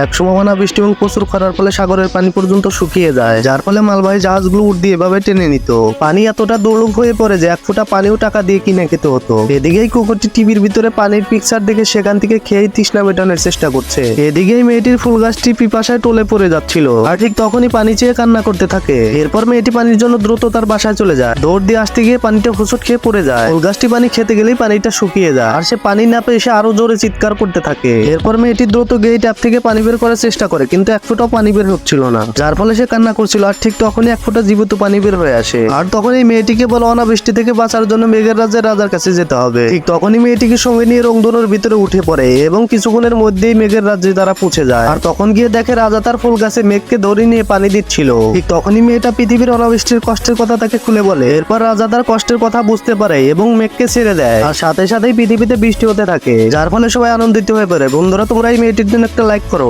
একসময় অনাবৃষ্টি এবং প্রচুর খরার ফলে সাগরের পানি পর্যন্ত শুকিয়ে যায়, যার ফলে মালবাহী জাহাজগুলো উঠ দিয়ে এভাবে টেনে নিত। পানি এতটা দুর্লভ হয়ে পড়ে যে এক ফোঁটা পানিও টাকা দিয়ে কিনে খেতে হতো। এদিকেই কুকুরটি টিভির ভিতরে পানির পিকচার দেখে সেখান থেকে খেয়ে তৃষ্ণা মেটানোর চেষ্টা করছে। এদিকেই মেয়েটির ফুল গাছটি পিপাসায় টলে পড়ে যাচ্ছিল, আর ঠিক তখনই পানি চেয়ে কান্না করতে থাকে। এরপর মেয়েটি পানির জন্য দ্রুত তার বাসায় চলে যায়। দৌড় দিয়ে আসতে গিয়ে পানিটা হোঁচট খেয়ে পড়ে যায়। ফুল গাছটি পানি খেতে গেলেই পানিটা শুকিয়ে যায়, আর সে পানি না পেয়ে সে আরো জোরে চিৎকার করতে থাকে। এরপর মেয়েটি দ্রুত গিয়ে ট্যাপ থেকে পানি বের করার চেষ্টা করে, কিন্তু এক ফোঁটাও পানি বের হচ্ছিল না, যার ফলে সে কান্না করছিল। আর ঠিক তখনই এক ফোঁটা জীবিত পানি বের হয়ে আসে। আর তখন এই মেয়েটিকে বলে অনাবৃষ্টি থেকে বাঁচার জন্য মেঘের রাজ্যের রাজার কাছে যেতে হবে। ঠিক তখনই মেয়েটিকে সঙ্গে নিয়ে রংধনুর ভিতরে উঠে পড়ে এবং কিছুক্ষণের মধ্যেই মেঘের রাজ্যে তারা পৌঁছে যায়। আর তখন গিয়ে দেখে রাজা তার ফুল গাছে মেঘকে ধরে নিয়ে পানি দিচ্ছিল। ঠিক তখনই মেয়েটা পৃথিবীর অনাবৃষ্টির কষ্টের কথা তাকে খুলে বলে। এরপর রাজা তার কষ্টের কথা বুঝতে পারে এবং মেঘকে ছেড়ে দেয়, আর সাথে সাথেই পৃথিবীতে বৃষ্টি হতে থাকে, যার ফলে সবাই আনন্দিত হয়ে পড়ে। বন্ধুরা, তোমরা এই মেয়েটির জন্য একটা লাইক করো।